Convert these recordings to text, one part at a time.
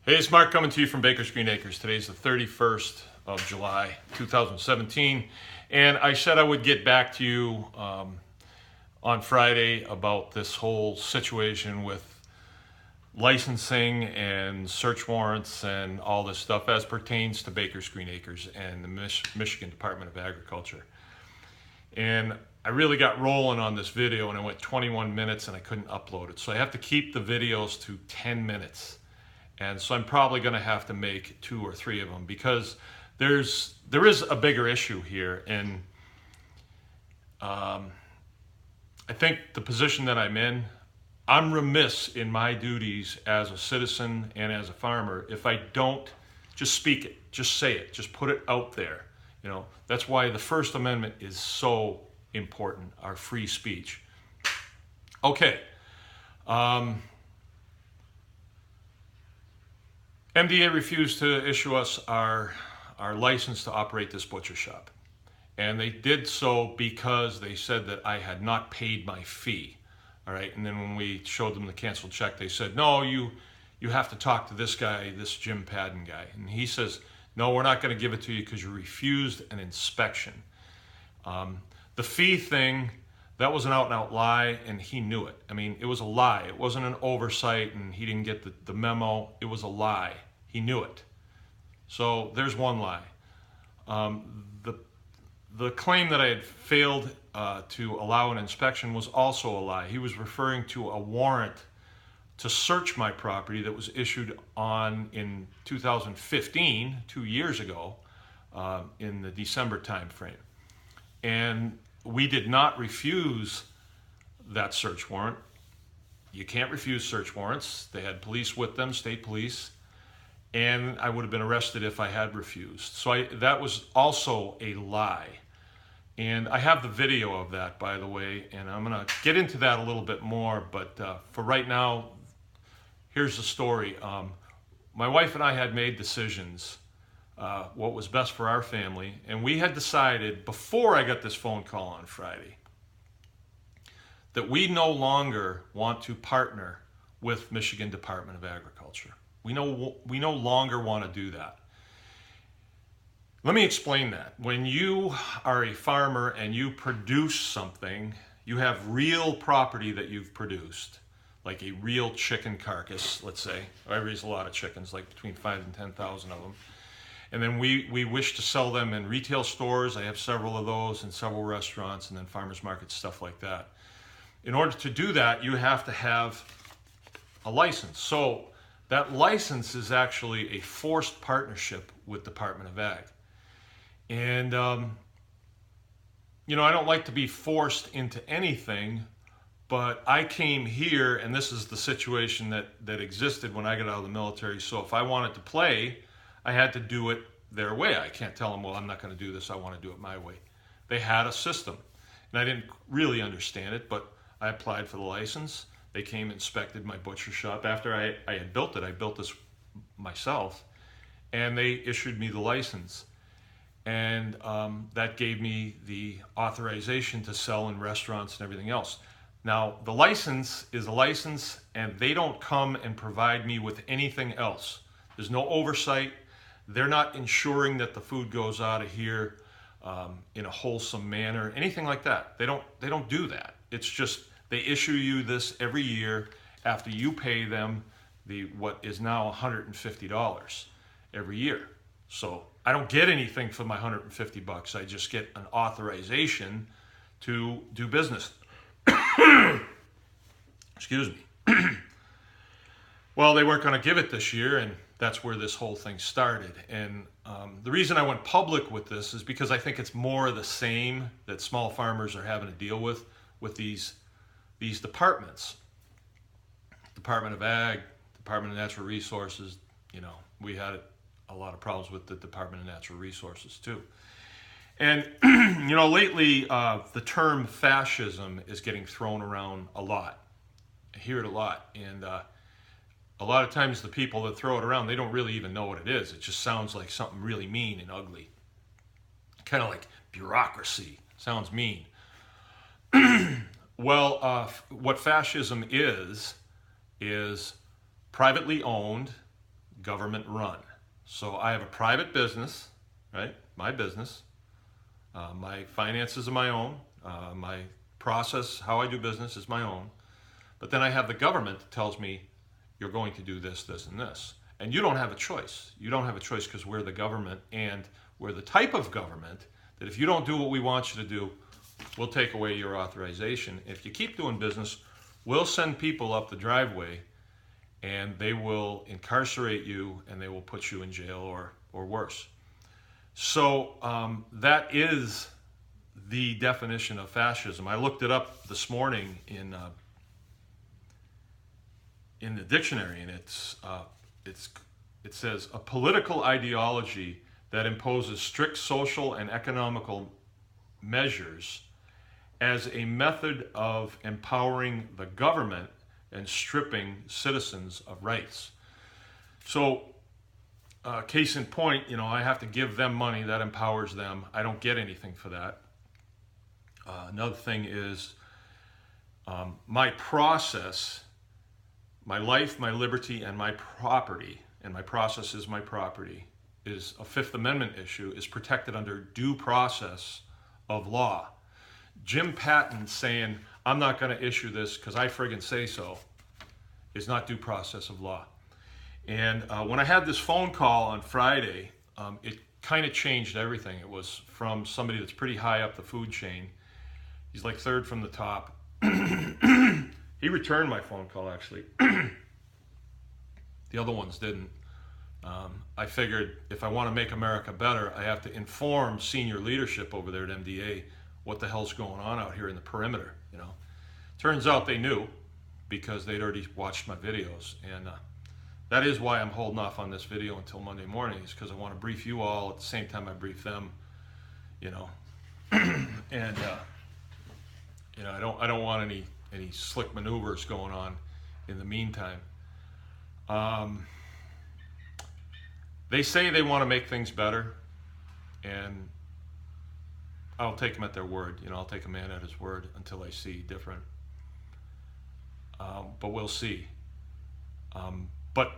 Hey, it's Mark coming to you from Baker's Green Acres. Today's the 31st of July, 2017. And I said I would get back to you on Friday about this whole situation with licensing and search warrants and all this stuff as pertains to Baker's Green Acres and the Michigan Department of Agriculture. And I really got rolling on this video and I went 21 minutes and I couldn't upload it. So I have to keep the videos to 10 minutes. And so I'm probably going to have to make 2 or 3 of them because there is a bigger issue here. And I think the position that I'm in, I'm remiss in my duties as a citizen and as a farmer if I don't just speak it, just say it, just put it out there. You know, that's why the First Amendment is so important, our free speech. Okay. MDA refused to issue us our license to operate this butcher shop. And they did so because they said that I had not paid my fee. All right. And then when we showed them the canceled check, they said, no, you have to talk to this guy, this Jim Padden guy. And he says, no, we're not going to give it to you because you refused an inspection. The fee thing, that was an out-and-out lie, and he knew it. I mean, it was a lie. It wasn't an oversight, and he didn't get the memo. It was a lie. He knew it. So there's one lie. The claim that I had failed to allow an inspection was also a lie. He was referring to a warrant to search my property that was issued in 2015, 2 years ago, in the December time frame. And we did not refuse that search warrant. You can't refuse search warrants. They had police with them, state police, and I would have been arrested if I had refused. So that was also a lie. And I have the video of that, by the way, and I'm going to get into that a little bit more, but for right now, here's the story. My wife and I had made decisions what was best for our family, and we had decided before I got this phone call on Friday that we no longer want to partner with Michigan Department of Agriculture. We no longer want to do that. Let me explain that. When you are a farmer and you produce something, you have real property that you've produced, like a real chicken carcass, let's say. I raise a lot of chickens, like between 5,000 and 10,000 of them. And then we wish to sell them in retail stores. I have several of those in several restaurants and then farmers markets, stuff like that. In order to do that, you have to have a license. So that license is actually a forced partnership with Department of Ag. And, you know, I don't like to be forced into anything, but I came here and this is the situation that existed when I got out of the military. So if I wanted to play, I had to do it their way. I can't tell them, well, I'm not going to do this. I want to do it my way. They had a system. And I didn't really understand it, but I applied for the license. They came, inspected my butcher shop. After I had built it, I built this myself, and they issued me the license. And that gave me the authorization to sell in restaurants and everything else. Now, the license is a license, and they don't come and provide me with anything else. There's no oversight. They're not ensuring that the food goes out of here in a wholesome manner, anything like that. They don't do that. It's just they issue you this every year after you pay them what is now $150 every year. So I don't get anything for my $150. I just get an authorization to do business. Excuse me. Well, they weren't going to give it this year, and that's where this whole thing started. And the reason I went public with this is because I think it's more of the same that small farmers are having to deal with these departments. Department of Ag, Department of Natural Resources, you know, we had a lot of problems with the Department of Natural Resources too. And, you know, lately the term fascism is getting thrown around a lot. I hear it a lot. And a lot of times the people that throw it around, they don't really even know what it is. It just sounds like something really mean and ugly. Kind of like bureaucracy. Sounds mean. Well, what fascism is privately owned government run. So I have a private business, right? My business. My finances are my own. My process, how I do business, is my own. But then I have the government that tells me, you're going to do this, this, and this. And you don't have a choice. You don't have a choice because we're the government, and we're the type of government that if you don't do what we want you to do, we'll take away your authorization. If you keep doing business, we'll send people up the driveway and they will incarcerate you and they will put you in jail or worse. So that is the definition of fascism. I looked it up this morning in the dictionary, and it says a political ideology that imposes strict social and economical measures as a method of empowering the government and stripping citizens of rights. So, case in point, I have to give them money, that empowers them. I don't get anything for that. Another thing is my process, my life, my liberty, and my property, and my process is my property, is a Fifth Amendment issue, is protected under due process of law. Jim Patton saying, I'm not going to issue this because I friggin' say so, is not due process of law. And when I had this phone call on Friday, it kind of changed everything. It was from somebody that's pretty high up the food chain. He's like third from the top. He returned my phone call, actually. The other ones didn't. I figured if I want to make America better, I have to inform senior leadership over there at MDA what the hell's going on out here in the perimeter, Turns out they knew because they'd already watched my videos. And that is why I'm holding off on this video until Monday morning, is because I want to brief you all at the same time I brief them, And, I don't want any slick maneuvers going on in the meantime. They say they want to make things better, and I'll take them at their word. I'll take a man at his word until I see different. But we'll see. But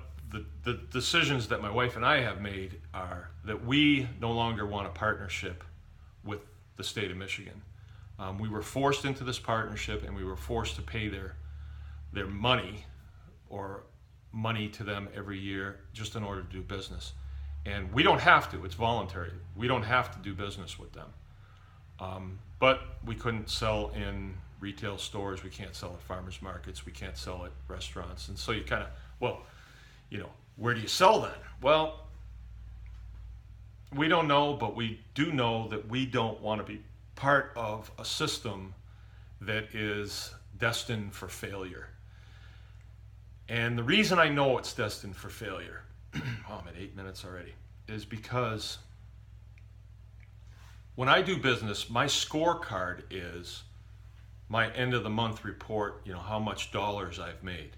the decisions that my wife and I have made are that we no longer want a partnership with the state of Michigan. We were forced into this partnership, and we were forced to pay their money or money to them every year just in order to do business. And we don't have to. It's voluntary. We don't have to do business with them. But we couldn't sell in retail stores. We can't sell at farmers markets. We can't sell at restaurants. And so you kind of, where do you sell then? Well, we don't know, but we do know that we don't want to be part of a system that is destined for failure. And the reason I know it's destined for failure, I'm at 8 minutes already, is because when I do business, my scorecard is my end of the month report, how much dollars I've made,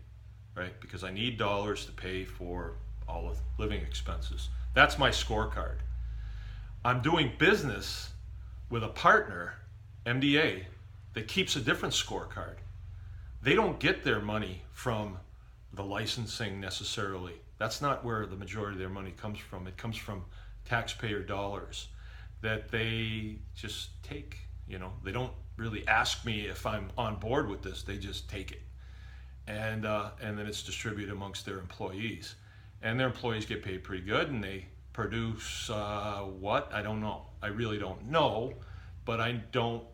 right? Because I need dollars to pay for all of living expenses. That's my scorecard. I'm doing business with a partner, MDA, that keeps a different scorecard. They don't get their money from the licensing necessarily. That's not where the majority of their money comes from. It comes from taxpayer dollars that they just take. They don't really ask me if I'm on board with this. They just take it, and then it's distributed amongst their employees, and their employees get paid pretty good, and they produce what? I don't know. I really don't know, but I don't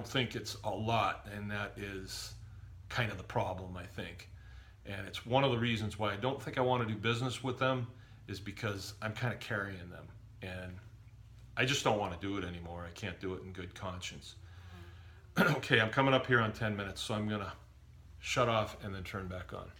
think it's a lot, and that is kind of the problem, I think. And it's one of the reasons why I don't think I want to do business with them, is because I'm kind of carrying them, and I just don't want to do it anymore. I can't do it in good conscience. Okay, I'm coming up here on 10 minutes, so I'm going to shut off and then turn back on.